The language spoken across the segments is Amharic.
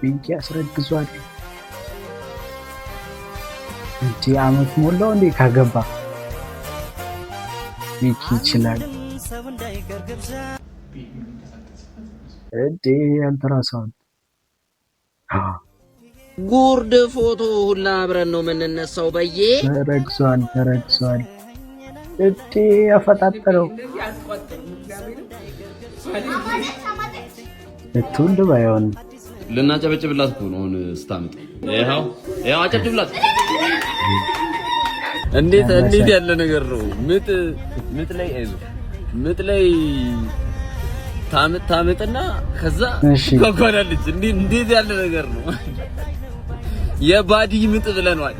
ቤኪ አስረግዟል እንዴ አመት ሞላው እንዴ ካገባ ቤኪ ይችላል እንዴ አልትራሳውንድ ጉርድ ፎቶ ሁላ አብረን ነው የምንነሳው በየ ተረግዟል እንዴ አፈጣጠረው እቱንድ ባይሆን ልናጨበጭብላት እኮ ነው ስታምጥ ይሄው አጨብጭብላት እንዴት ያለ ነገር ነው ምጥ ላይ ታምጥና ከዛ ተቆራለች እንዴት ያለ ነገር ነው የባዲ ምጥ ብለናል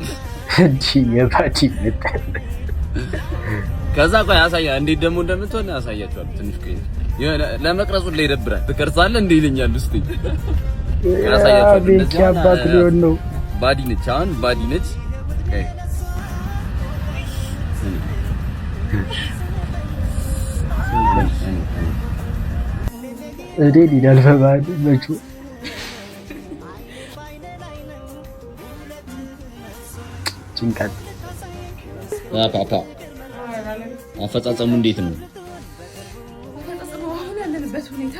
እንጂ የባዲ ምጥ ከዛ ቆይ አሳያ እንዴት ደግሞ እንደምትሆን ያሳያችኋል ትንሽ ቆይ ለመቅረጹ ላይ ይደብራል ትቀርጻለህ እንዴ ይለኛል እስቲ ያሳያችኋል ቤኪ አባት ሊሆን ነው ባዲ ነች እዴ ዲዳል ፈባድ መቹ ጭንቀት አፓ አፈጻጸሙ እንዴት ነው? አሁን ያለንበት ሁኔታ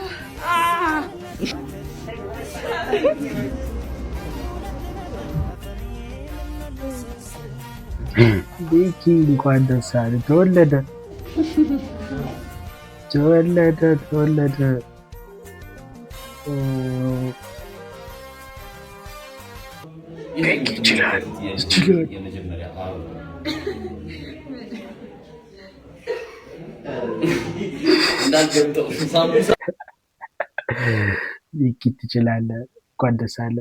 ቤኪ እንኳን ደስ አለ ተወለደ ቤኪ ይችላል የመጀመሪያ ቤኪ ትችላለህ እንኳን ደስ አለ